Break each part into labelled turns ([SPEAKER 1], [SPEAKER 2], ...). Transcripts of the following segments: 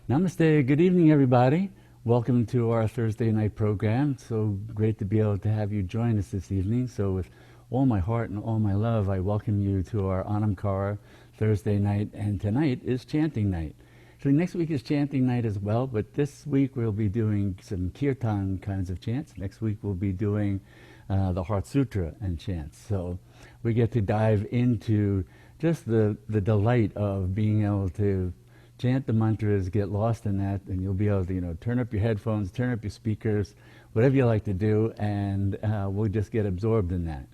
[SPEAKER 1] Namaste. Good evening, everybody. Welcome to our Thursday night program. So great to be able to have you join us this evening. So with all my heart and all my love, I welcome you to our Anam Cara Thursday night. And tonight is chanting night. So next week is chanting night as well, but this week we'll be doing some kirtan kinds of chants. Next week we'll be doing the Heart Sutra and chants. So we get to dive into just the delight of being able to chant the mantras, get lost in that, and you'll be able to, turn up your headphones, turn up your speakers, whatever you like to do, and we'll just get absorbed in that.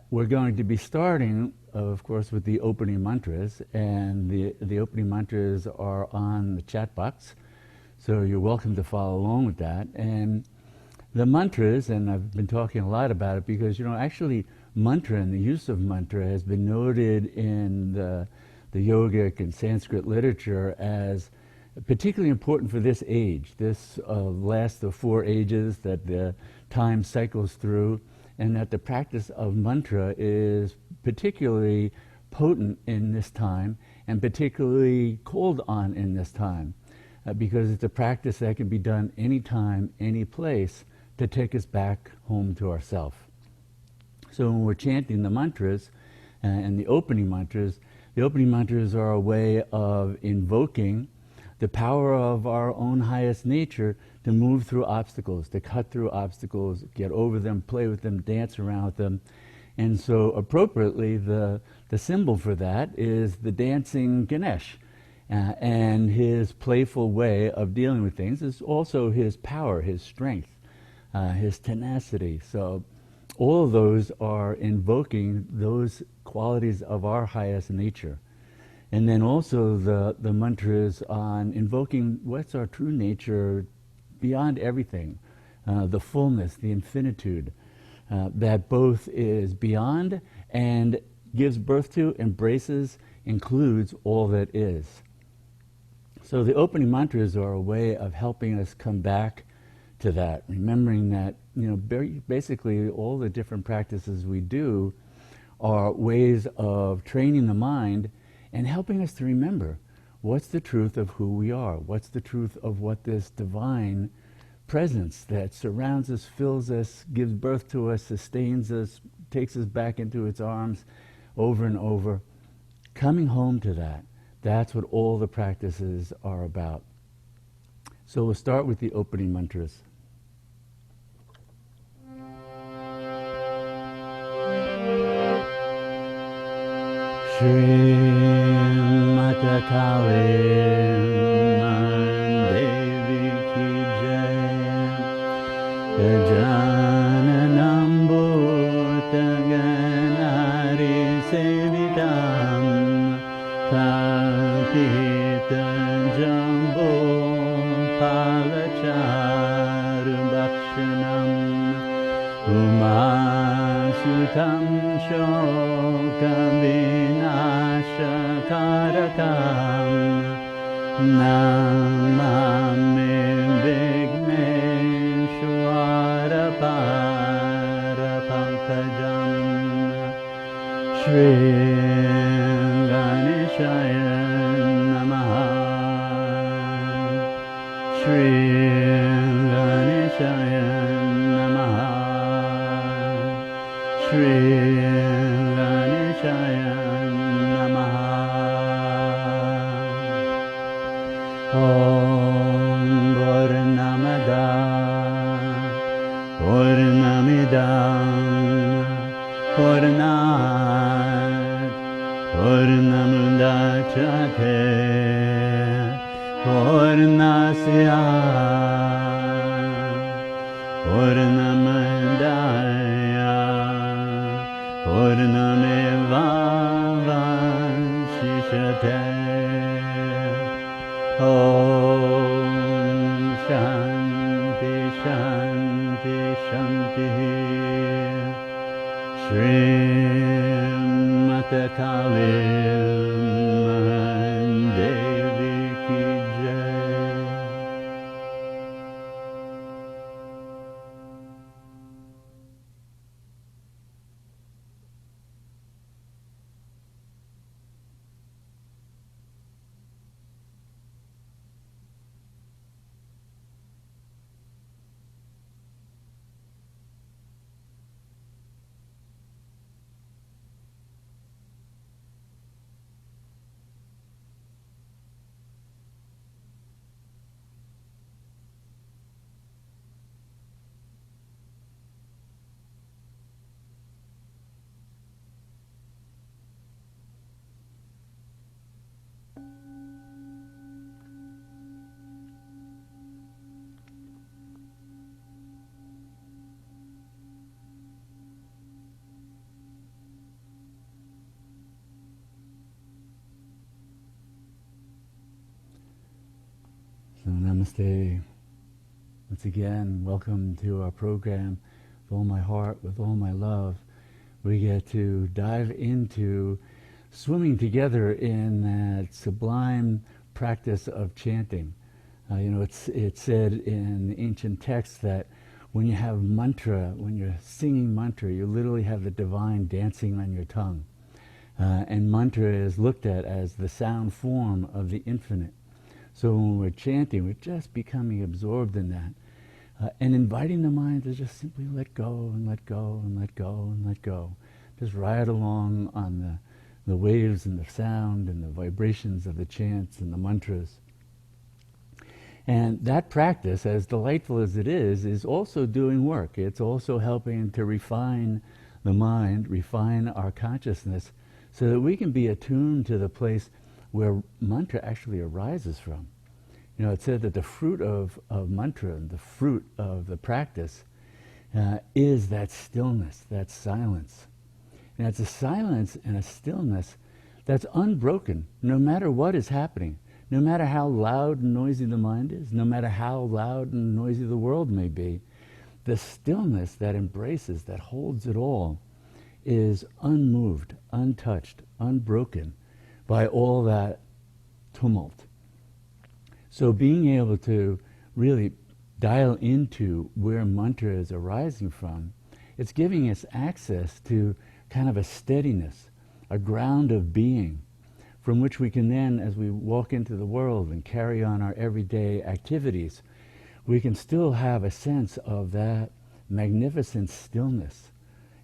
[SPEAKER 1] We're going to be starting, of course, with the opening mantras, and the opening mantras are on the chat box, so you're welcome to follow along with that. And the mantras, and I've been talking a lot about it because, actually mantra and the use of mantra has been noted in the yogic and Sanskrit literature as particularly important for this age, this last of four ages that the time cycles through, and that the practice of mantra is particularly potent in this time and particularly called on in this time because it's a practice that can be done anytime, any place to take us back home to ourself. So when we're chanting the mantras and the opening mantras are a way of invoking the power of our own highest nature to move through obstacles, to cut through obstacles, get over them, play with them, dance around with them. And so appropriately, the symbol for that is the dancing Ganesh. And his playful way of dealing with things is also his power, his strength, his tenacity. So all of those are invoking those qualities of our highest nature. And then also the mantras on invoking what's our true nature beyond everything, the fullness, the infinitude, that both is beyond and gives birth to, embraces, includes all that is. So the opening mantras are a way of helping us come back to that, remembering that basically all the different practices we do are ways of training the mind and helping us to remember what's the truth of who we are, what's the truth of what this divine presence that surrounds us, fills us, gives birth to us, sustains us, takes us back into its arms over and over. Coming home to that, that's what all the practices are about. So we'll start with the opening mantras. Shri Mata Kali Devi Ki Jai Gajananam Bhuta Ganari Sevitam Kalpita Jambo Palacharu Bhakshanam Umasutam Shokam Vinashakarakam Namami Vigneshwara Parapankajam Shri Ganeshaya Namaha Shri Ganeshaya Namaha Shri Ganeshaya Namaha. Om Purnamada Purnamidam Purnat Purnamudachyate Purnasya Purnamadaya Purnamevavansishate. Om Shanti Shanti Shanti. Shri Mata Kali Devi Ki Jai. So namaste. Once again, welcome to our program, With All My Heart, With All My Love. We get to dive into swimming together in that sublime practice of chanting. It's said in the ancient texts that when you have mantra, when you're singing mantra, you literally have the divine dancing on your tongue. And mantra is looked at as the sound form of the infinite. So when we're chanting, we're just becoming absorbed in that. And inviting the mind to just simply let go and let go and let go and let go. Just ride along on the waves and the sound and the vibrations of the chants and the mantras. And that practice, as delightful as it is also doing work. It's also helping to refine the mind, refine our consciousness, so that we can be attuned to the place where mantra actually arises from. It said that the fruit of mantra, and the fruit of the practice, is that stillness, that silence. And it's a silence and a stillness that's unbroken, no matter what is happening. No matter how loud and noisy the mind is, no matter how loud and noisy the world may be, the stillness that embraces, that holds it all, is unmoved, untouched, unbroken by all that tumult. So being able to really dial into where mantra is arising from, it's giving us access to kind of a steadiness, a ground of being, from which we can then, as we walk into the world and carry on our everyday activities, we can still have a sense of that magnificent stillness.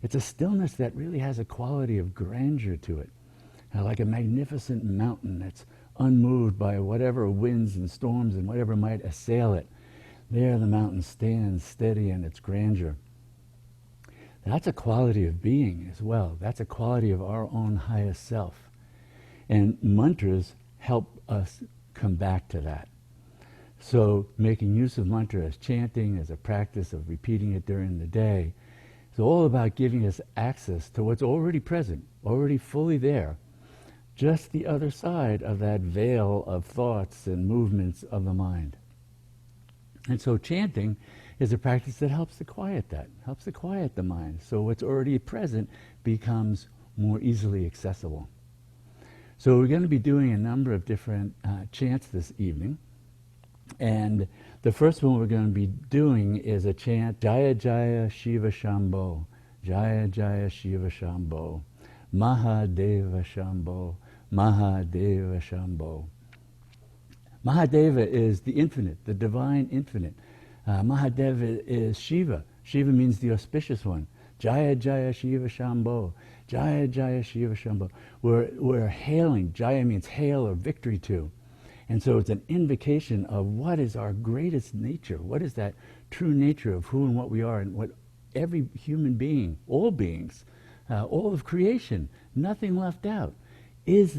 [SPEAKER 1] It's a stillness that really has a quality of grandeur to it, like a magnificent mountain that's unmoved by whatever winds and storms and whatever might assail it. There the mountain stands steady in its grandeur. That's a quality of being as well. That's a quality of our own highest self. And mantras help us come back to that. So making use of mantra as chanting, as a practice of repeating it during the day, is all about giving us access to what's already present, already fully there, just the other side of that veil of thoughts and movements of the mind. And so chanting is a practice that helps to quiet that, helps to quiet the mind, so what's already present becomes more easily accessible. So we're going to be doing a number of different chants this evening. And the first one we're going to be doing is a chant, Jaya Jaya Shiva Shambho, Jaya Jaya Shiva Shambho, Mahadeva Shambho, Mahadeva Shambho. Mahadeva is the infinite, the divine infinite. Mahadeva is Shiva. Shiva means the auspicious one. Jaya Jaya Shiva Shambho, Jaya Jaya Shiva Shambho. We're hailing. Jaya means hail or victory to. And so it's an invocation of what is our greatest nature. What is that true nature of who and what we are, and what every human being, all beings, all of creation, nothing left out, is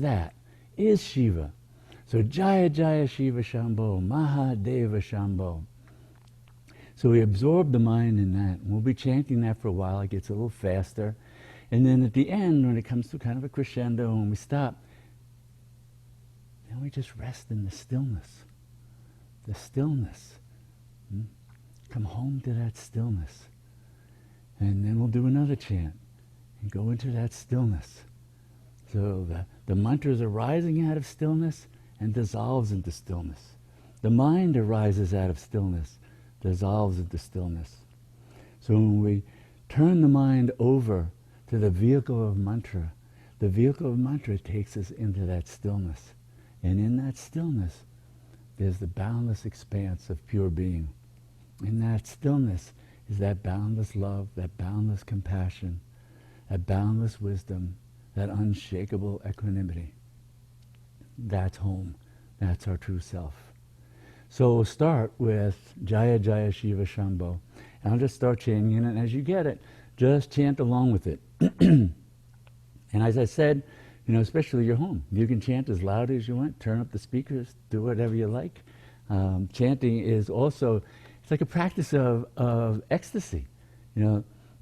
[SPEAKER 1] Shiva. So Jaya Jaya Shiva Shambho, Mahadeva Shambho. So we absorb the mind in that. We'll be chanting that for a while. It gets a little faster. And then at the end, when it comes to kind of a crescendo and we stop, then we just rest in the stillness. The stillness. Come home to that stillness. And then we'll do another chant and go into that stillness. So the mantras are rising out of stillness and dissolves into stillness. The mind arises out of stillness, dissolves into stillness. So when we turn the mind over to the vehicle of mantra, the vehicle of mantra takes us into that stillness. And in that stillness, there's the boundless expanse of pure being. In that stillness is that boundless love, that boundless compassion, that boundless wisdom, that unshakable equanimity. That's home. That's our true self. So we'll start with Jaya Jaya Shiva Shambho. And I'll just start chanting it, and as you get it, just chant along with it. And as I said, especially your home. You can chant as loud as you want, turn up the speakers, do whatever you like. Chanting is also, it's like a practice of ecstasy.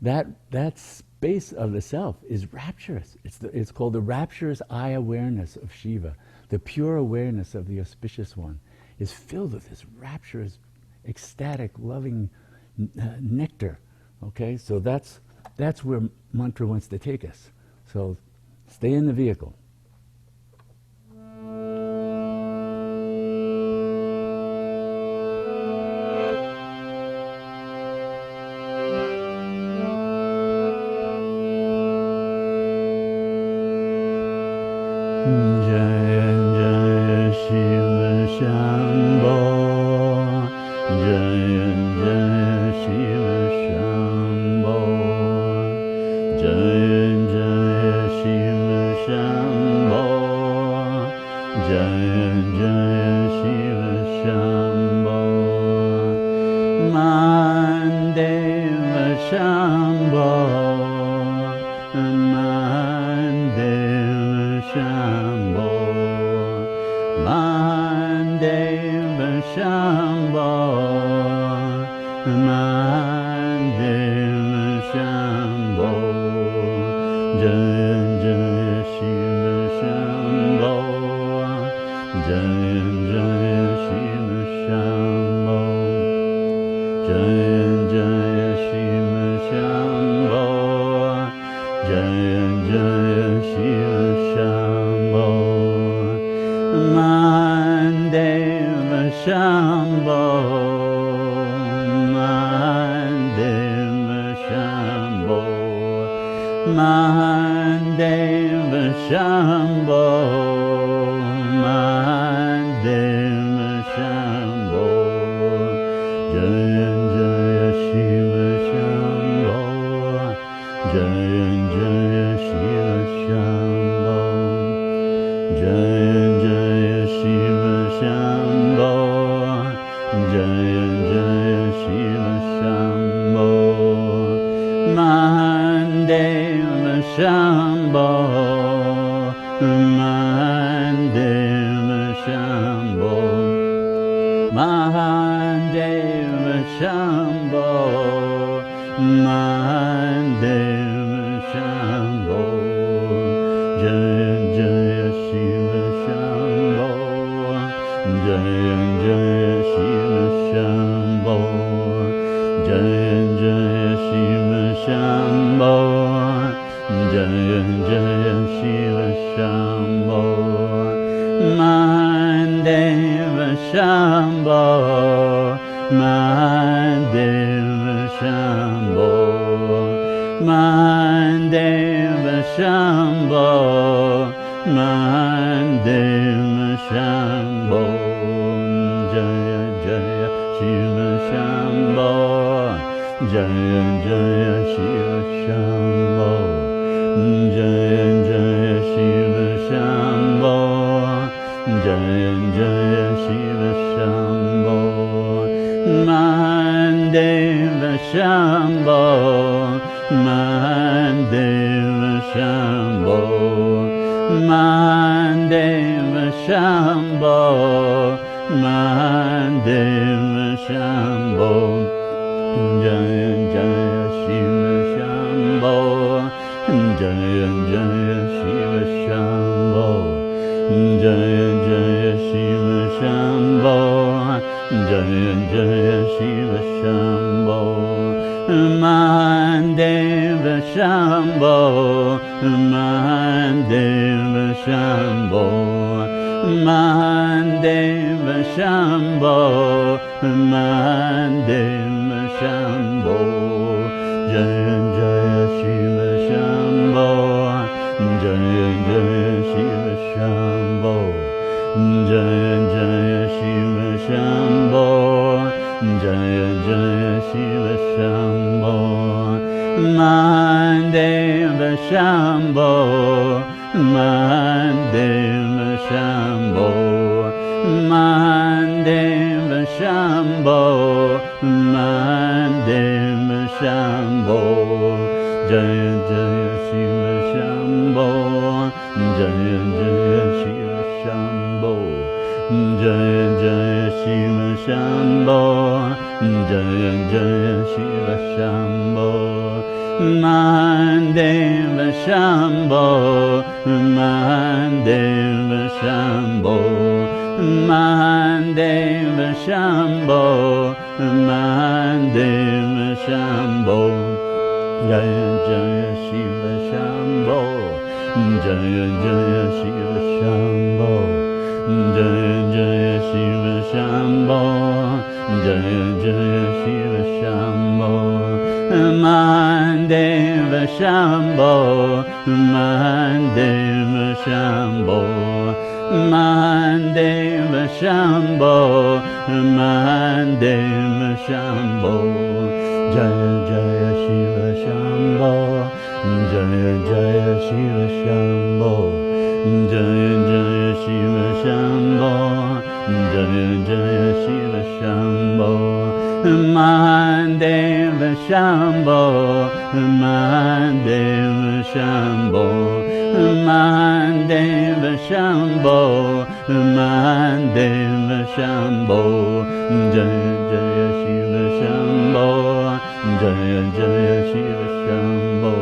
[SPEAKER 1] That space of the self is rapturous. It's called the rapturous eye awareness of Shiva, the pure awareness of the auspicious one. is filled with this rapturous, ecstatic, loving nectar. Okay, so that's where mantra wants to take us. So stay in the vehicle. Jaya Jaya Shiva Shambho, Jaya Jaya Shiva Shambho, Jaya Jaya Shiva Shambho, Jaya Jaya Shiva Shambho, Mandeva Shambho, Shambho, Mandeva Shambho, Mandeva Shambho, Jaya Jaya Shiva Shambho, Jaya Jaya Shiva Shambho, Jaya Jaya Shiva Shambho, Jaya Jaya Shiva Shambho, Mandeva Shambho, Mandeva Shambho, Mandeva Shambho, Mandeva Shambho, Jaya Jaya Shiva Shambho, Jaya Jaya Shiva Shambho, Jaya Jaya Shiva Shambho, Jaya Jaya Shiva Shambho, Mandeva Shambho, Mandeva Shambho, Mandeva Shambho, Mandeva Shambho, Jaya Jaya Shiva Shambho, Jaya Jaya Shiva Shambho, Jaya Jaya Shiva Shambho, Jaya Jaya Shiva Shambho, Mandeva Shambho, Mandeva Shambho, Mandeva Shambho, Mandeva Shambho, Jaya Jaya Shiva Shambho, Jaya Jaya Shiva Shambho, Jaya Jaya Shiva Shambho, Jaya Jaya Shiva Shambho, Mandeva Shambho, Mandeva Shambho, Mandeva Shambho, Mandeva Shambho, Jaya Jaya Shiva Shambho, Jaya Jaya Shiva Shambho, Jaya Jaya Shiva Shambho, Jaya Jaya Shiva Shambho, Mandeva Shambho, Mandeva Shambho, Mandeva Shambho, Mandeva Shambho, Jaya Jaya Shiva Shambho, Jaya Jaya Shiva Shambho, Jaya Jaya Shiva Shambho, Jaya Jaya Shiva Shambho, Mandeva Shambho, Mandeva Shambho, Mandeva Shambho, Mandeva Shambho, Jaya Jaya Shiva Shambho, Jaya Jaya Shiva Shambho, Jaya Jaya Shiva Shambho, Jaya Jaya Shiva Shambho, Mandeva Shambho, Mandeva Shambho, Mahadeva Shambho, Mahadeva Shambho, Jaya Jaya Shiva Shambho, Jaya Jaya Shiva Shambho, Jaya Jaya Shiva Shambho, Jaya Jaya Shiva Shambho, Mahadeva Shambho, Mahadeva Shambho, Mahadeva Shambho, Mahadeva Shambho, Jaya Jaya Shiva Shambho, Jaya Jaya Shiva Shambho, Jaya Jaya Shiva Shambho, Jaya Jaya Shiva Shambho, Mahadeva Shambho, Mahadeva Shambho, Mahadeva Shambho, Mahadeva Shambho, Jaya Jaya Shiva Shambho, Jaya Jaya Shiva Shambho,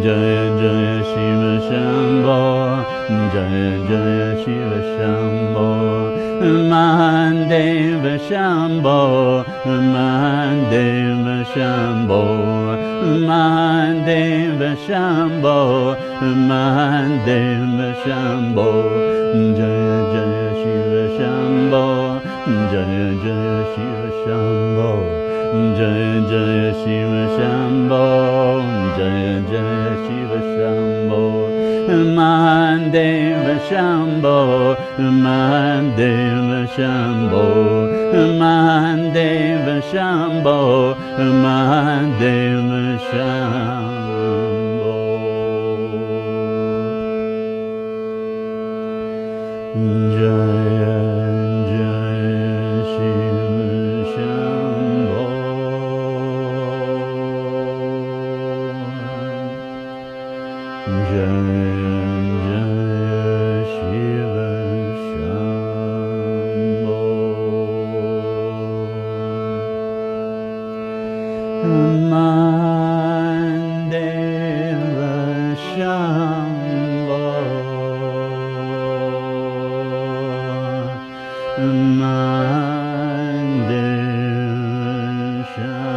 [SPEAKER 1] Jaya Jaya Shiva Shambho, Jaya Jaya Shiva Shambho, Mahadeva Shambho, Mahadeva Shambho, Mahadeva Shambho, Mahadeva Shambho, Jaya Jaya Shiva Shambho, Jaya Jaya Shiva Shambho, Jaya Jaya Shiva Shambho, Jaya Jaya Shiva Shambho, Mahadeva Shambho, Mahadeva Shambho, Mahadeva Shambho, Mahadeva Shambho. Jaya Jaya Shiva Shambho, Jaya Jaya Shiva Shambho, Mahadeva Shambho, Mahadeva Shambho.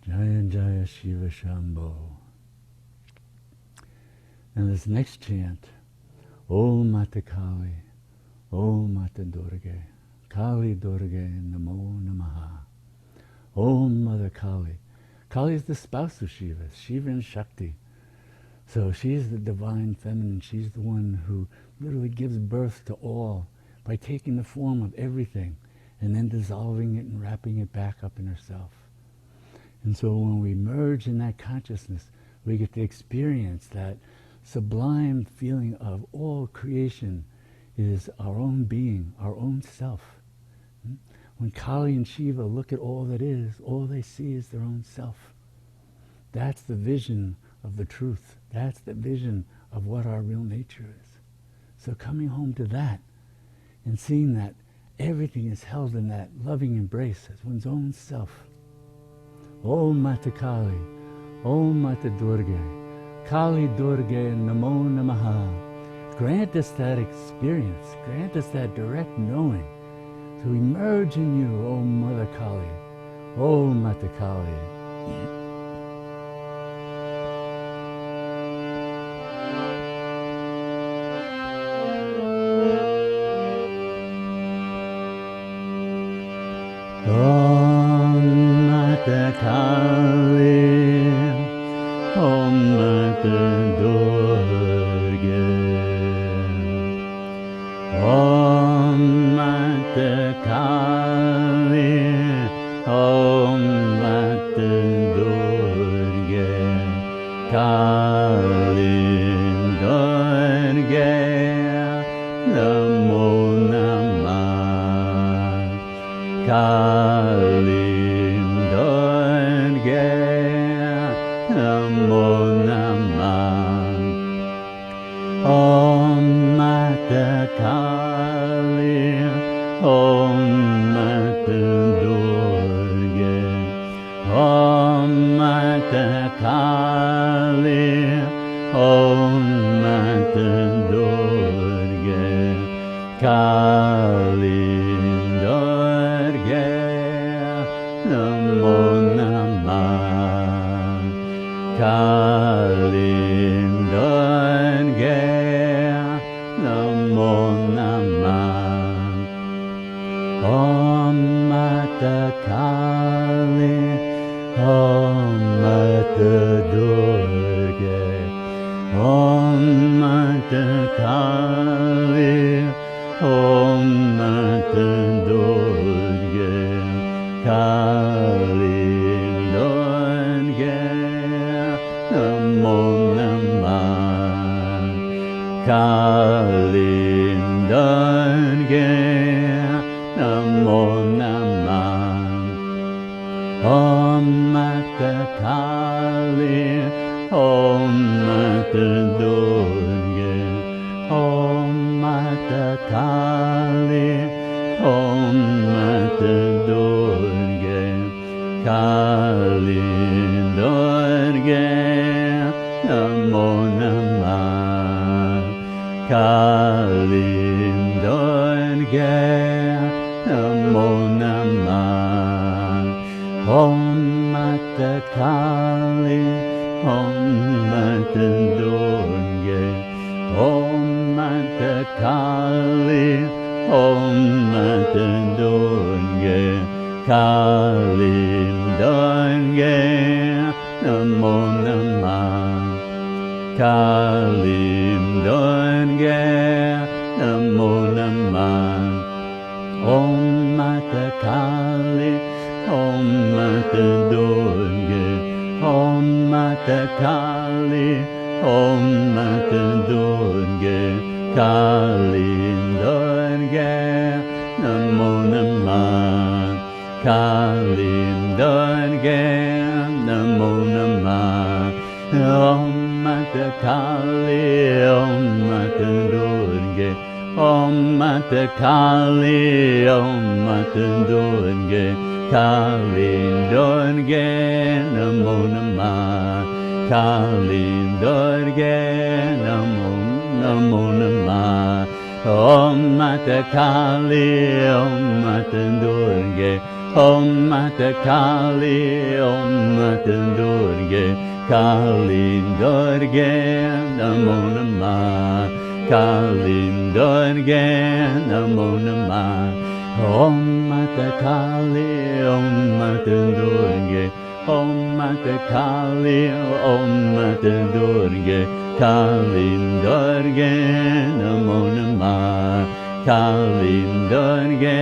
[SPEAKER 1] Jaya Jaya Shiva Shambho. And this next chant, Om Mata Kali, Om Mata Durga, Kali Durga Namo Namaha. Om Mother Kali. Kali is the spouse of Shiva, Shiva and Shakti. So she's the divine feminine. She's the one who literally gives birth to all by taking the form of everything and then dissolving it and wrapping it back up in herself. And so when we merge in that consciousness, we get to experience that sublime feeling of all creation is our own being, our own self. When Kali and Shiva look at all that is, all they see is their own self. That's the vision of the truth. That's the vision of what our real nature is. So coming home to that and seeing that everything is held in that loving embrace as one's own self. Om Mata Kali, Om Mata Durga, Kali Durga Namo Namaha. Grant us that experience, grant us that direct knowing. So we merge in you, O Mother Kali, O Mata Kali. Om Mata Kali. Mata Kali, Om Mata Durga, Kali Durga, Namo Namah, Kali Durga, Namo Namah. Om Mata Kali, Om Mata Durga, Om Mata Kali, Om Mata Durga, Kali Durga, Namo Namah, Kali Durga, Namo Namah. Om Mata Kali, Om Mata Durga, Om Mata Kali, Om Mata Durga, Kali Durga, Namo Namah, Kali Durga, Namo Namah. Om Mata Kali, Om Mata Durga, Om Mata Kali, Om Mata Durga, Kali Durga, Namo Namah, Kali Durga, Namo Namah. Om Mata Kali, Om Mata Durga, Om Mata Kali, Om Mata Durga, Kali Durga, Namo Namah, Kali Durga, Namo Namah. Om Mata Kali, Om Mata Durga, Om Mata Kali, Om Mata Durga, Kali Durga, Namo Namah, Kali Durga, Namo Namah. Om Mata Kali, Om Mata Durga, Om Mata Kali, Om Mata Durga, Kali Durga, Namo Namah, Kali Durga, Namo Namah. Om Mata Kali, Om Mata Durga, Om Mata Kali, Om Mata Durga, Kali Durga, Namo Namah, Kali Durga,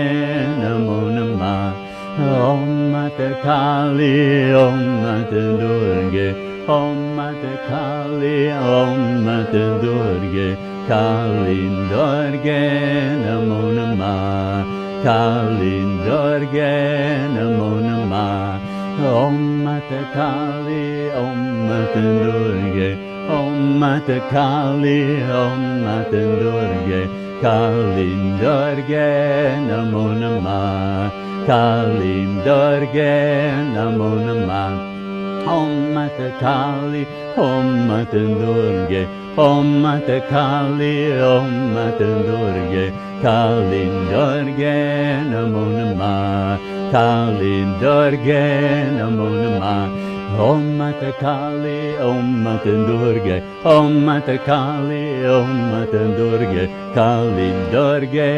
[SPEAKER 1] Namo Namah. Om Mata Kali, Om Mata Durga, Om Mata Kali, Om Mata Durga, Kali Durga, Namo Namah, Kali Durga, Namo Namah. Om Mata Kali, Om Mata Durga, Om Mata Kali, Om Mata Durga, Kali Durga, Namo Namah, Kali Durga, Namo Namah. Om Mata Kali, Om Mata Durga, Om Mata Kali, Om Mata Durga, Kali Durga, Namo Namah, Kali Durga, Namo Namah. Om Mata Kali, Om Mata Durga, Om Mata Kali, Om Mata Durga, Kali Durga,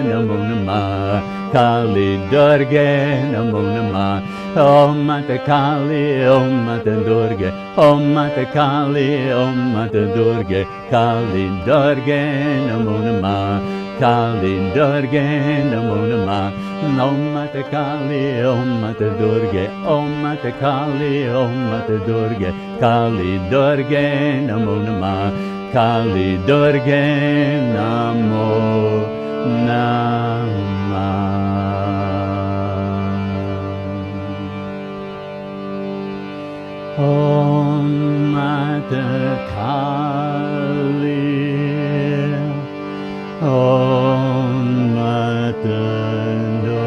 [SPEAKER 1] Namo Namah, Kali Durga, Namo Namah. Om Mata Kali, Om Mata Durga, Om Mata Kali, Om Mata Durga, Kali Durga, Namo Namah, Kali Durga, Namo Namah. Om Mata Kali, Om Mata Durga, Om Mata Kali, Om Mata Durga, Kali Durga, Namo Namah, Kali Durga, Namo Namah. Om Mata Kali, Om Mata Durga,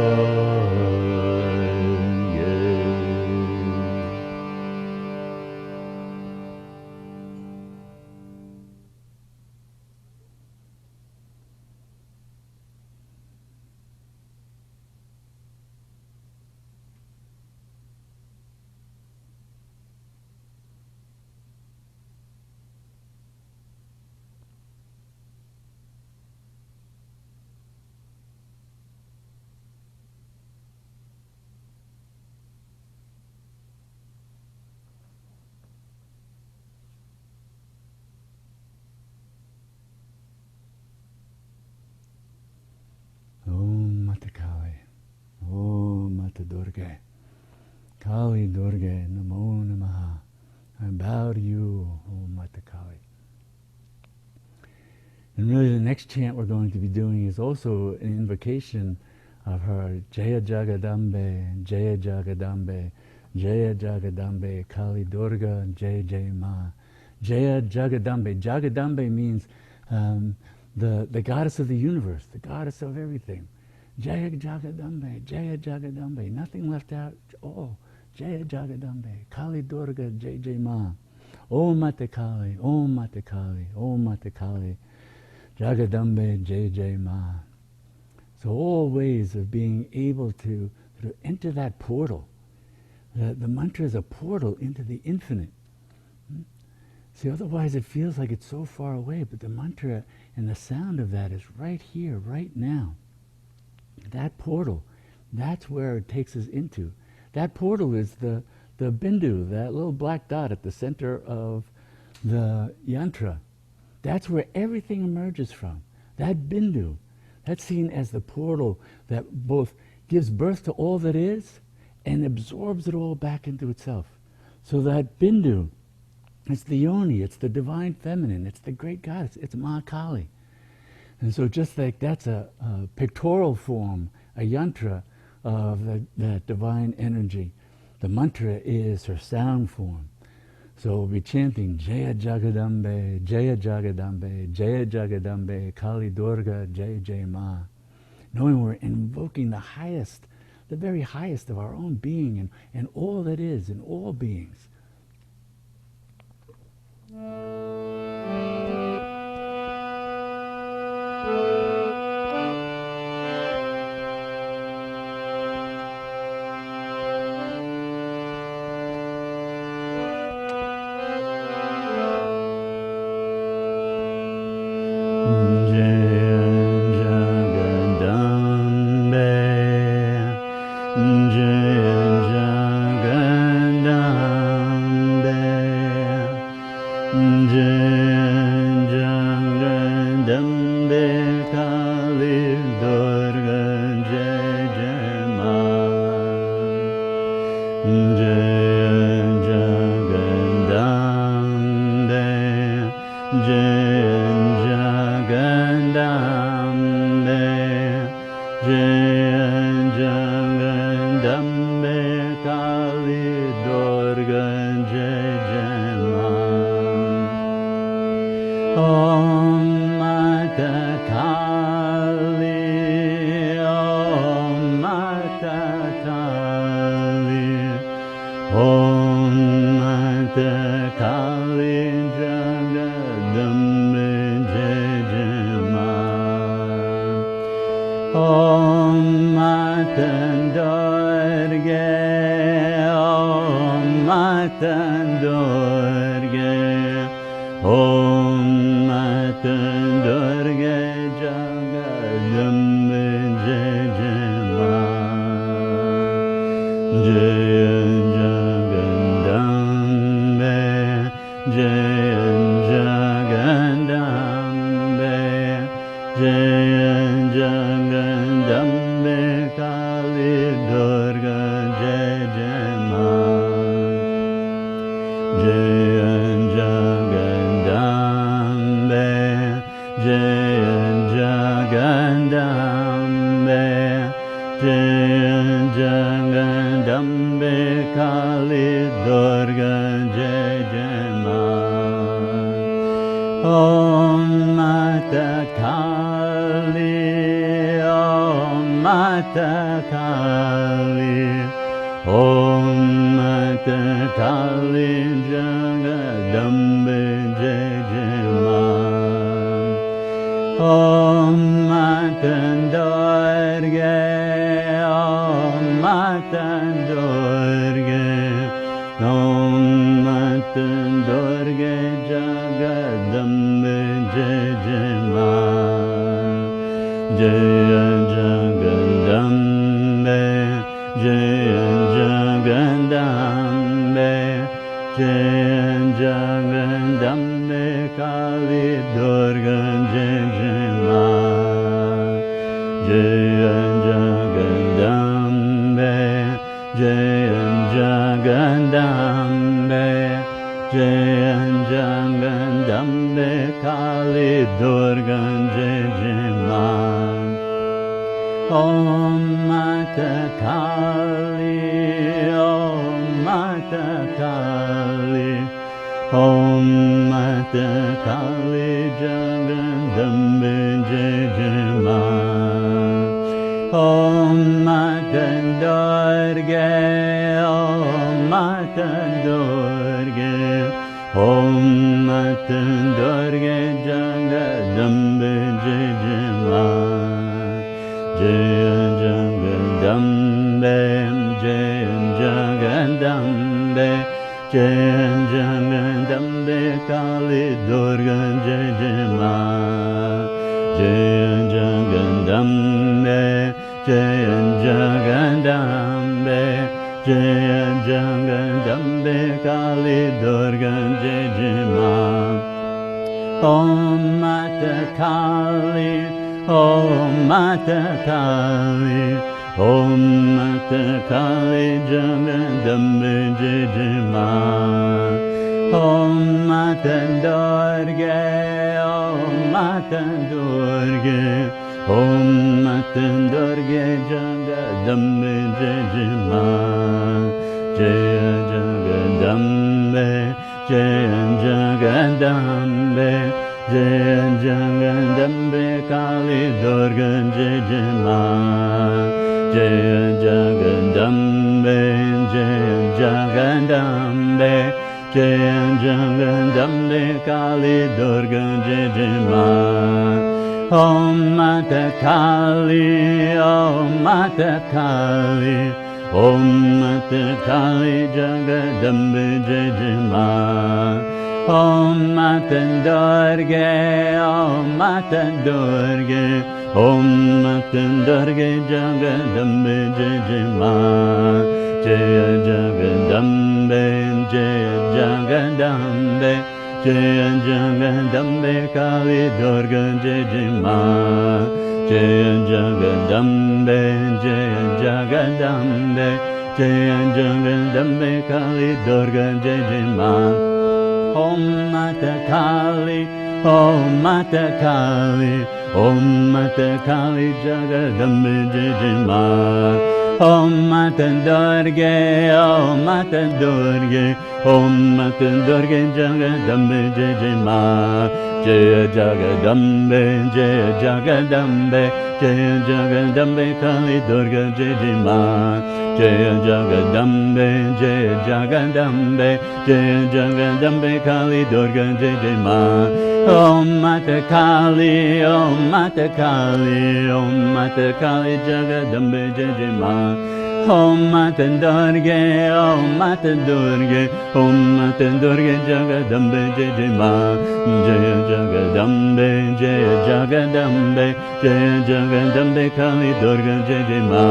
[SPEAKER 1] Durga. Kali Durga, Namo Namaha. I bow to you, O Mata Kali. And really the next chant we're going to be doing is also an invocation of her Jaya Jagadambe, Jaya Jagadambe, Jaya Jagadambe, Kali Durga, Jai Jai Ma. Jaya Jagadambe. Jagadambe means the goddess of the universe, the goddess of everything. Jaya Jagadambe, Jaya Jagadambe. Nothing left out, all. Jaya Jagadambe, Kali Durga, Jai Jai Ma. Om Mata Kali, Om Mata Kali, Om Mata Kali. Jagadambe, Jai Jai Ma. So all ways of being able to sort of enter that portal. The mantra is a portal into the infinite. See, otherwise it feels like it's so far away, but the mantra and the sound of that is right here, right now. That portal, that's where it takes us into. That portal is the bindu, that little black dot at the center of the yantra. That's where everything emerges from. That bindu, that's seen as the portal that both gives birth to all that is and absorbs it all back into itself. So that bindu, it's the yoni, it's the divine feminine, it's the great goddess, it's Ma Kali. And so just like that's a pictorial form, a yantra of that divine energy, the mantra is her sound form. So we'll be chanting Jaya Jagadambe, Jaya Jagadambe, Jaya Jagadambe, Kali Durga, Jai Jai Ma. Knowing we're invoking the highest, the very highest of our own being and all that is in all beings. Jagadambe Kali Durga Jai Jai Ma. Om Mata Kali, Om Mata Kali, Om Mata Kali Jagadambe Jai Jai Ma. Om Mata Durga, Om Mata Durga, Om Mata Durga Jagadambe Jai Jai Ma. Jai Jagadambe, Jai Jagadambe, Jai Jagadambe Kali Durga Jai Jai Ma. Jai Jagadambe, Jai Jagadambe, Jai Jagadambe Kali Durga Jai Jai Ma. Om Mata Kali, Om Mata Kali, Om Mata Kali Jagadambe Jai Jai Ma. Om Mata Durga, Om Mata Durga, Om Mata Durga Jagadambe Jai Jai Ma. Jai Jagadambe, Jai Jagadambe, Jai Jagadambe Kali Durga Jai Jai Ma. Jai Jagadambe, Jai Jagadambe, Jai Jagadambe Kali Durga Jai Jai Ma. Om Mata Kali, Om Mata Kali, Om Mata Kali Jagadambe Jai Jai Ma. Om Mata Durga, Om Mata Durga, Om Mata Durga Jagadambe Jai Jai Ma. Jai Jagadambe, Jai Jagadambe, Jai Jagadambe Kali Durga Jai Jai Ma. Jai Jagadambe, Jai Jagadambe, Jai Jagadambe Kali Durga Jai Jai Ma. Om Mata Kali, Om Mata Kali, Om Mata Kali Jagadambe Jai Jai Ma. Om Mata Durga, Om Mata Durga, Om Mata Durga Jagadambe Jai Jai Ma. Jai Jagadambe, Jai Jagadambe, Jai Jagadambe Kali Durga Jai Jai Ma. Jai Jagadambe, Jai Jagadambe, Jai Jagadambe Kali Durga Jai Jai Ma. Om Mata Kali, Om Mata Kali, Om Mata Kali Jagadambe Jai Jai Ma. Om Mata Durga, Om Mata Durga, Om Mata Durga Jagadambe Jai Jai Ma. Jai Jagadambe, Jai Jagadambe, Jai Jagadambe Kali Durga Jai Jai Ma.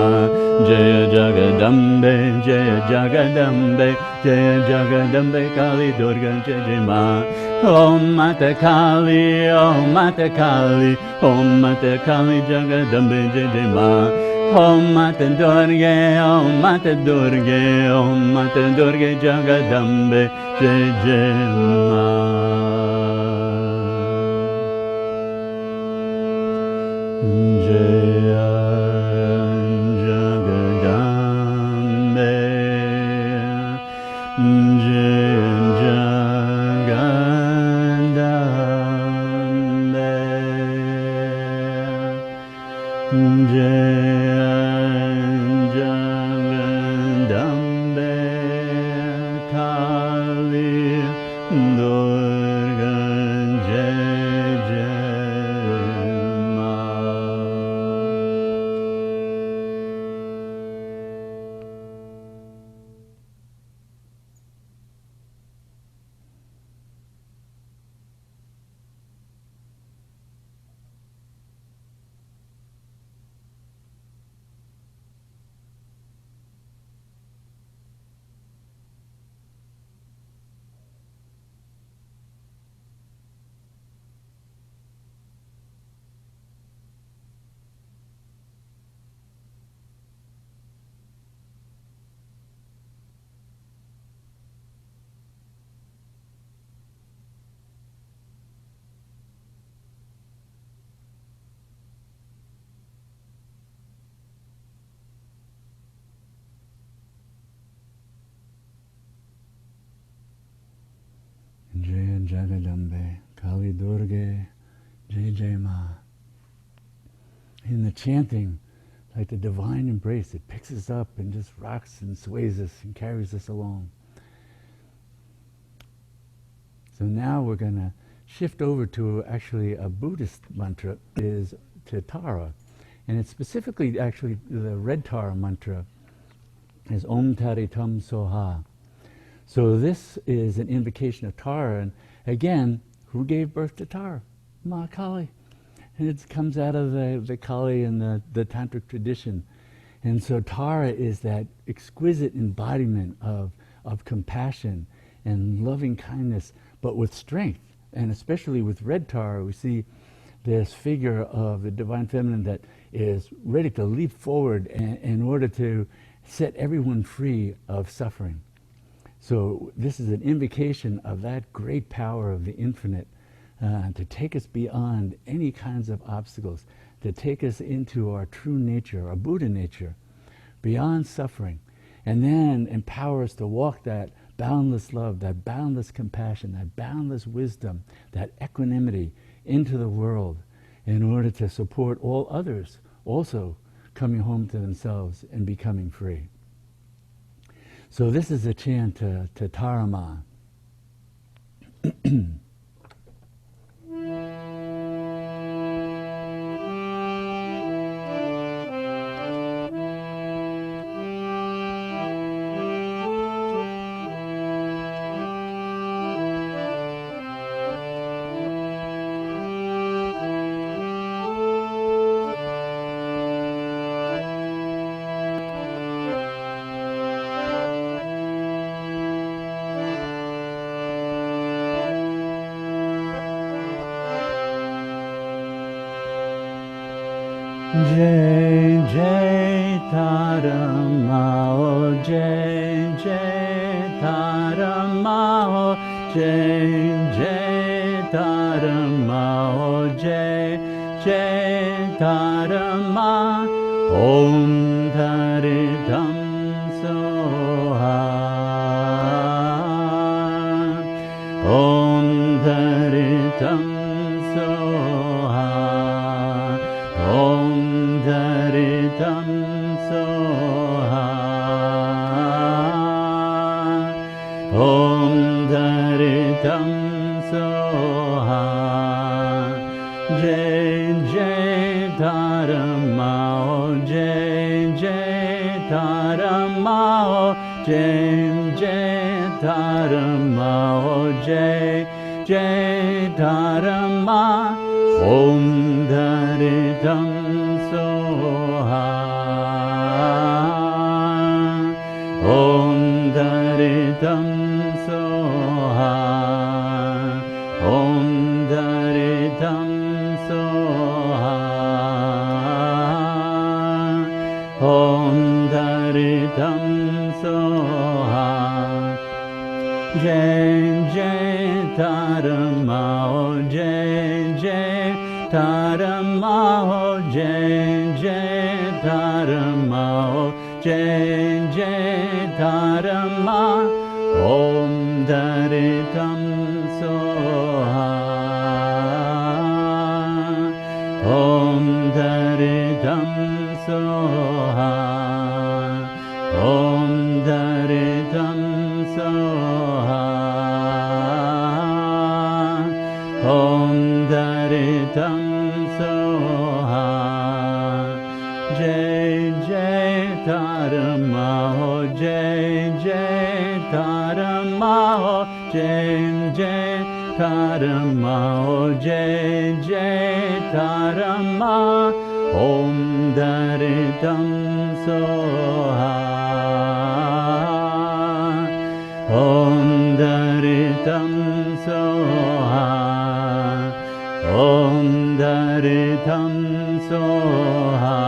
[SPEAKER 1] Jai Jagadambe, Jai Jagadambe, Jai Jagadambe Kali Durga Jai Jai Ma. Om Mata Kali, Om Mata Kali, Om Mata Kali Jagadambe Jai Jai Ma. Om Mata Durga, Om Mata Durga, Om Mata Durga Jagadambe Jai Jai Ma. Jai Jagadambe, Jai Jagadambe, Jai Jagadambe Kali Durga Jai Jai Ma. Jagadambe, Kali Durga, Jai Jai Ma. In the chanting, like the divine embrace, it picks us up and just rocks and sways us and carries us along. So now we're going to shift over to actually a Buddhist mantra, is to Tara. And it's specifically actually the red Tara mantra is Om Tari Tum Soha. So this is an invocation of Tara. And again, who gave birth to Tara? Ma Kali. And it comes out of the Kali and the tantric tradition. And so Tara is that exquisite embodiment of compassion and loving kindness, but with strength. And especially with red Tara, we see this figure of the divine feminine that is ready to leap forward in order to set everyone free of suffering. So this is an invocation of that great power of the infinite to take us beyond any kinds of obstacles, to take us into our true nature, our Buddha nature, beyond suffering, and then empower us to walk that boundless love, that boundless compassion, that boundless wisdom, that equanimity into the world in order to support all others also coming home to themselves and becoming free. So this is a chant to Tarama. Jai Jai Taramao, Jai Jai Taramao, Jai Jai Taramao, Jai Jai Tarama, Om Taritam Soha, Om Taritam Soha, Om Taritam Soha, Om Taritam Soha, Jai Jai Taramao, Jai Jai Taramao, Jai Jai Taramao, Jai Jai Tarama, Om Taritam Soha, Om Taritam Soha, Om Taritam Soha, Om Taritam Soha, Jai Jai Taramao, Jai Jai Taramao, Jai Jai Taramao, Jai Jai Tarama, Om Taritam Soha, Om Taritam Soha, Om Taritam Soha, Om Taritam Soha, Jai Jai Taramao, Jai Jai Taramao, Jai Jai Taramao, Jai Jai Tarama, Om Taritam Soha, Om Taritam Soha, Om Taritam Soha,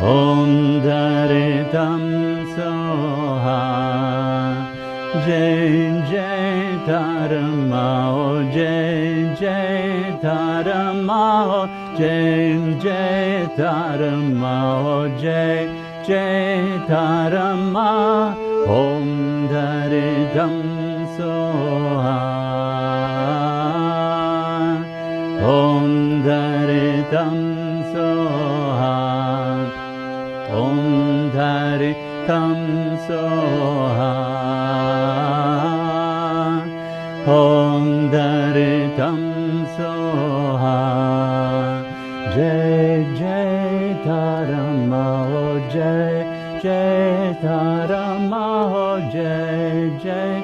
[SPEAKER 1] Om Taritam Soha, Jai Jai Taramao, Jai Jai Taramao, Jai Jai Taramao, Jai Jai Tarama, Om Taritam soha. Om Dharitam soha. Om Dharitam soha. Om Dharitam soha. Jai Jai Dharma, oh Jai Jai Dharma, oh Jai Jai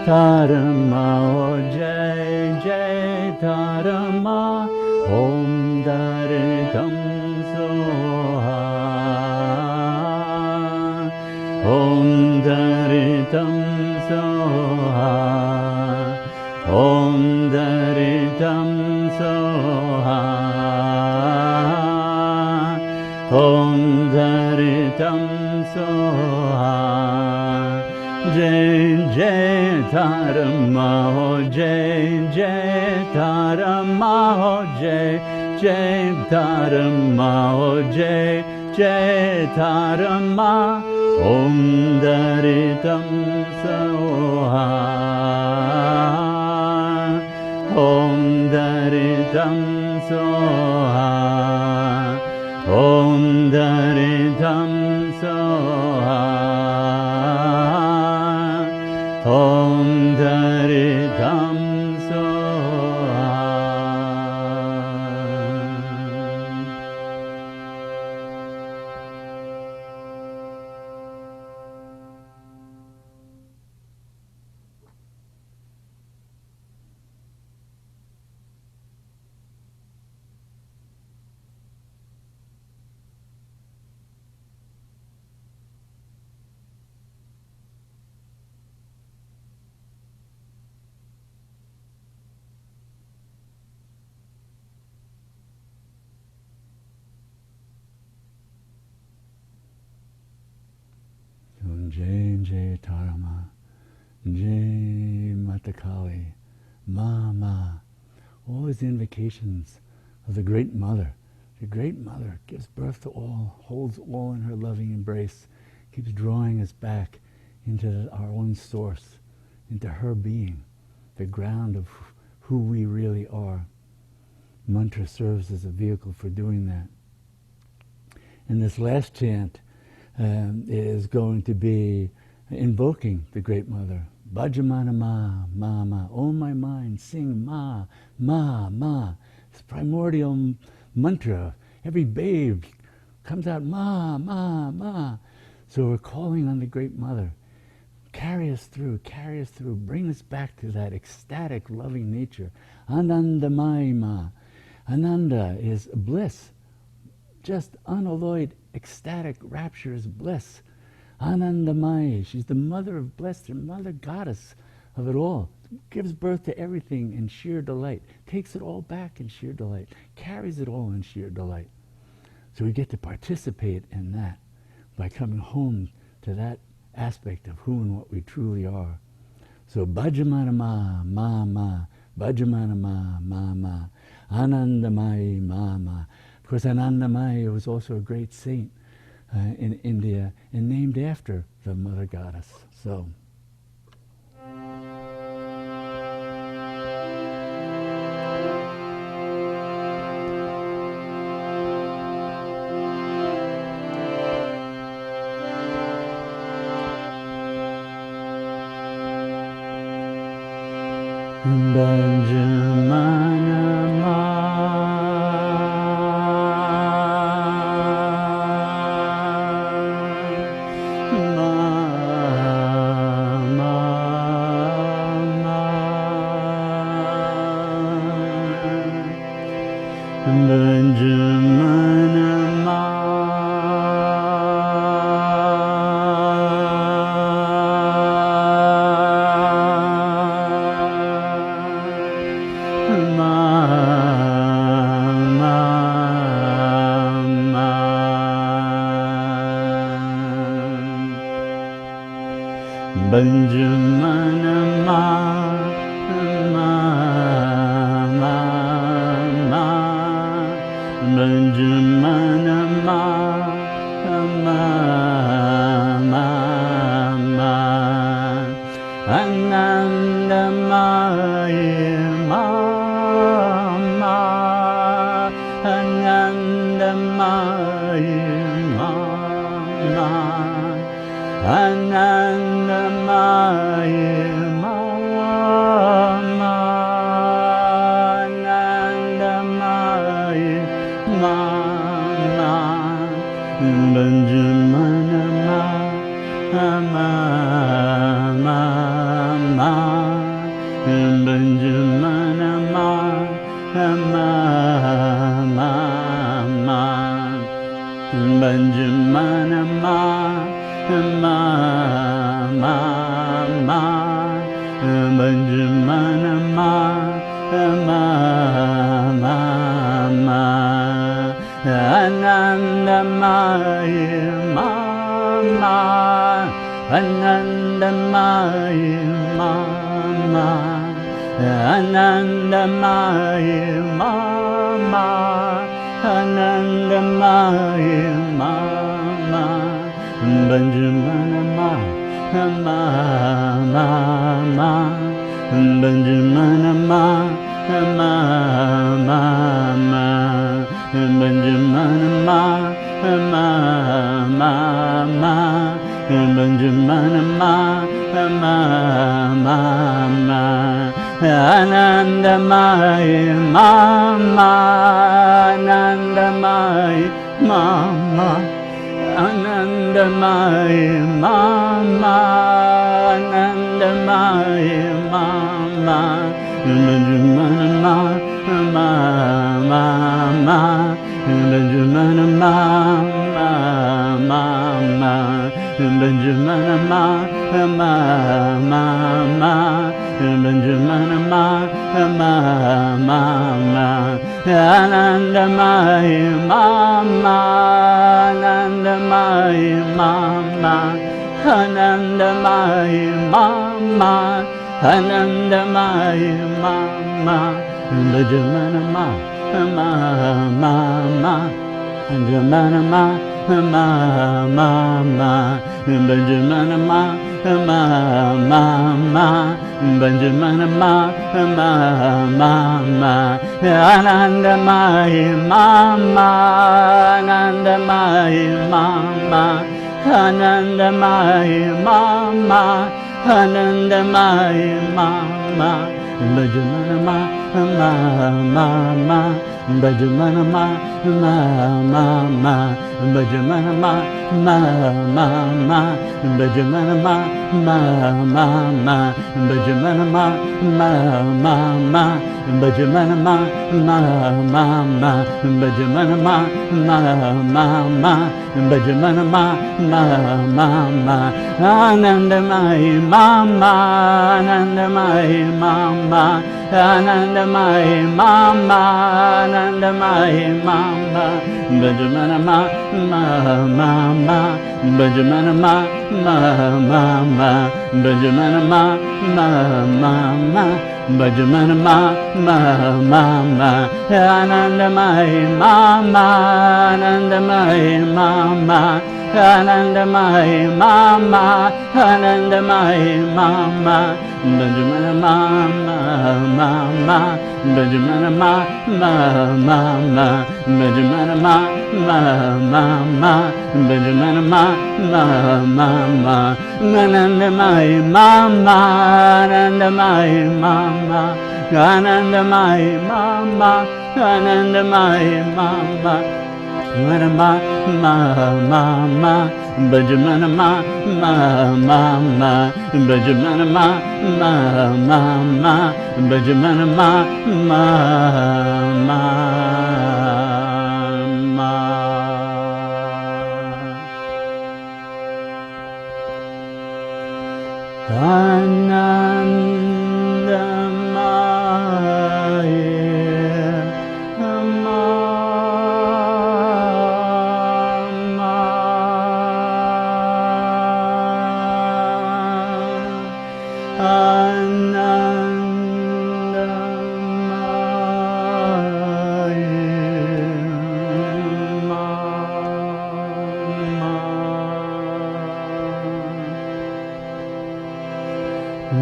[SPEAKER 1] Dharma, oh Jai Jai Dharma. Om Dharitam soha. Om Dharitam soha. Om Dharitam soha. Om Dharitam soha. Jai Jai Dharma, oh Jai Jai Dharma, oh Jai Jai Dharma, oh Jai Jai Dharma. Om Dharitam soha. Om Dharitam soha. Om Dharitam soha. Om Dharitam soha. Jai Jai Dharma, Jai Mata Kali, Ma. All these invocations of the Great Mother. The Great Mother gives birth to all, holds all in her loving embrace, keeps drawing us back into our own source, into her being, the ground of who we really are. Mantra serves as a vehicle for doing that. And this last chant is going to be invoking the Great Mother. Bhajamana ma. Oh my mind, sing ma. It's primordial mantra. Every babe comes out ma. So we're calling on the Great Mother. Carry us through, bring us back to that ecstatic, loving nature. Anandamaya ma. Ananda is bliss, just unalloyed, ecstatic, rapturous bliss. Anandamaya, she's the mother of bliss, the mother goddess of it all. Gives birth to everything in sheer delight, takes it all back in sheer delight, carries it all in sheer delight. So we get to participate in that by coming home to that aspect of who and what we truly are. So Bhajamana ma, Bhajamana ma, Anandamaya ma. Of course, Anandamaya was also a great saint in India and named after the Mother Goddess. So. Bhajamana ma, Bhajamana ma. Bhajamana ma, Bhajamana ma, Anandamayi Mama, Anandamayi Mama, Anandamayi Mama, Anandamayi Mama, Benjaminama, Mama, Mama, Benjaminama, Mama, Mama, Benjaminama, Mama, Mama, Benjaminama, Mama, Mama, Anandamayi Mama, Anandamayi Mama, Anandamayi Mama, Anandamayi Mama, Benjaminama, Mama, Mama, Benjaminama, Mama, Mama, Benjaminama, Mama, Mama, Benjaminama, Mama, Mama, Anandamayi Mama, Anandamayi Mama, Anandamayi Mama, Anandamayi Mama, Benjaminama, Mama, Mama, Benjaminama, Mama, Mama, Benjaminama, Mama, Mama, Benjaminama, Mama, Mama, Anandamayi Mama, Anandamayi Mama, Anandamayi Mama, Anandamayi Mama, Benjaminama, Mama, Mama, Benjaminama, Mama, Mama, Benjaminama, Mama, Mama, Benjaminama, Mama, Mama, Anandamayi Mama, Anandamayi Mama, Anandamayi Mama, Anandamayi Mama, Benjaminama, Mama, Mama, Benjaminama, Mama, Mama, Benjaminama, Mama, Mama, Benjaminama, Mama, Mama, Benjaminama, Mama, Mama, Benjaminama, Mama, Mama, Benjaminama, Mama, Mama, Benjaminama, Mama, Anandamayi Mama, Anandamayi Mama, Anandamayi Mama, Anandamayi Mama, Benjaminama, Mama, Benjaminama, Mama, Benjaminama, Mama, Benjaminama, Mama, Anandamayi Mama, Anandamayi Mama, Anandamayi Mama, Anandamayi Mama, Benjaminama, Mama, Benjaminama, Mama, Benjaminama, Mama, Benjaminama, Mama, Anandamayi Mama, Anandamayi Mama, Anandamayi Mama, Anandamayi Mama, Mama, Mama, Benjaminama, Mama, Benjaminama, Mama, Benjaminama, Mama. Sit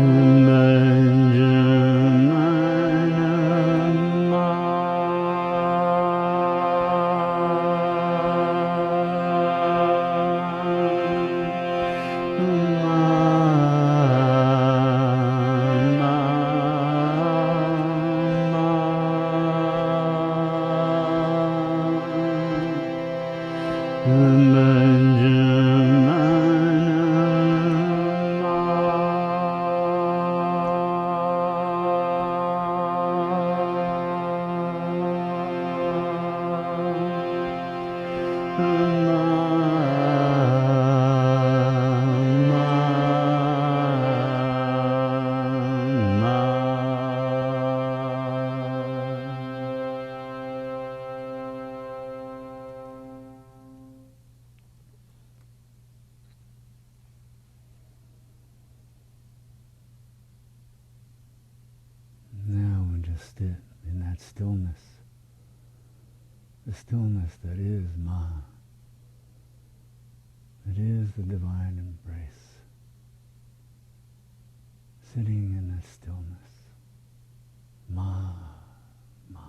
[SPEAKER 1] in that stillness, the stillness that is Ma, that is the divine embrace, sitting in that stillness, Ma, Ma.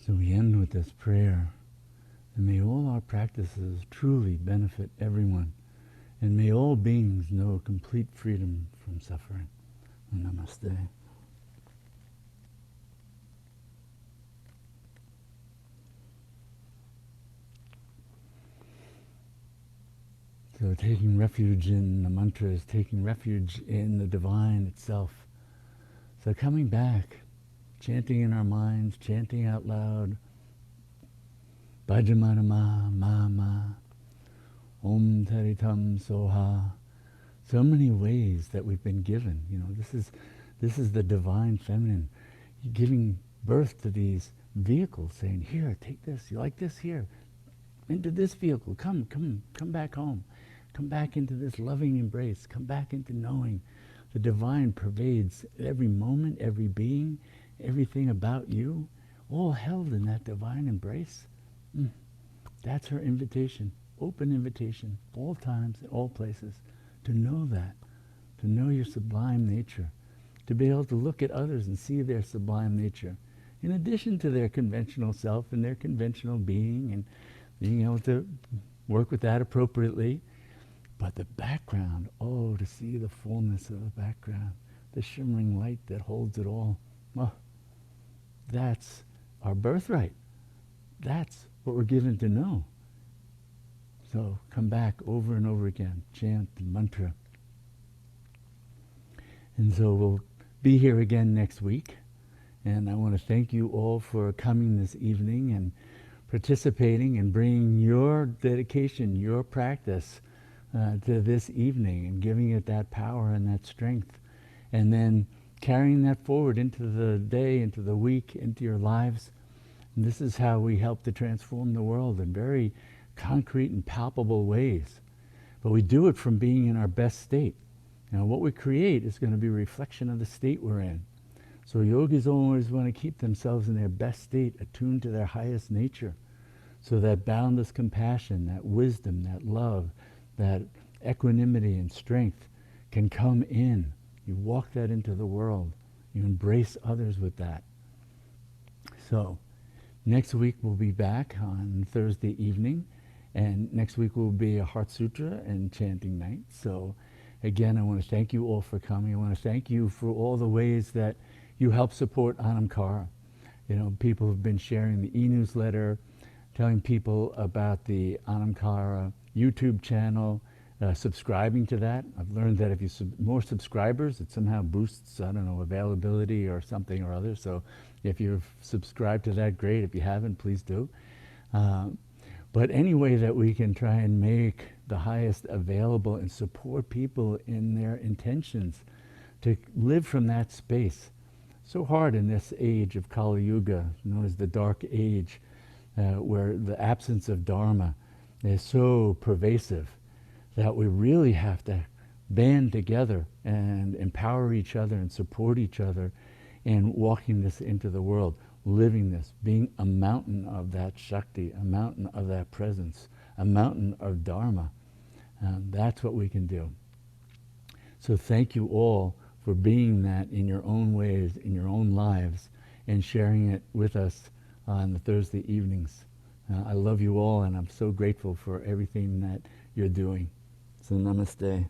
[SPEAKER 1] So we end with this prayer, and may all our practices truly benefit everyone, and may all beings know complete freedom from suffering. Namaste. So taking refuge in the mantra is taking refuge in the divine itself. So coming back, chanting in our minds, chanting out loud, Bhajamana ma, ma, ma, Om Taritam Soha. So many ways that we've been given. You know, this is the divine feminine giving birth to these vehicles, saying, here, take this, you like this, here, into this vehicle, come back home. Come back into this loving embrace. Come back into knowing the divine pervades every moment, every being, everything about you, all held in that divine embrace. That's her invitation, open invitation, all times, in all places, to know that, to know your sublime nature, to be able to look at others and see their sublime nature, in addition to their conventional self and their conventional being, and being able to work with that appropriately. But the background, oh, to see the fullness of the background, the shimmering light that holds it all. Oh, that's our birthright. That's what we're given to know. So come back over and over again, chant the mantra. And so we'll be here again next week. And I want to thank you all for coming this evening and participating and bringing your dedication, your practice to this evening and giving it that power and that strength, and then carrying that forward into the day, into the week, into your lives. And this is how we help to transform the world in very concrete and palpable ways. But we do it from being in our best state. Now, what we create is going to be a reflection of the state we're in. So yogis always want to keep themselves in their best state, attuned to their highest nature. So that boundless compassion, that wisdom, that love, that equanimity and strength can come in. You walk that into the world. You embrace others with that. So next week we'll be back on Thursday evening, and next week will be a Heart Sutra and chanting night. So again, I want to thank you all for coming. I want to thank you for all the ways that you help support Anam Cara. People have been sharing the e-newsletter, telling people about the Anam Cara YouTube channel, subscribing to that. I've learned that if you more subscribers, it somehow boosts, I don't know, availability or something or other. So if you've subscribed to that, great. If you haven't, please do. But any way that we can try and make the highest available and support people in their intentions to live from that space. So hard in this age of Kali Yuga, known as the Dark Age, where the absence of Dharma is so pervasive that we really have to band together and empower each other and support each other in walking this into the world, living this, being a mountain of that Shakti, a mountain of that presence, a mountain of Dharma. That's what we can do. So thank you all for being that in your own ways, in your own lives, and sharing it with us on the Thursday evenings. I love you all, and I'm so grateful for everything that you're doing. So namaste.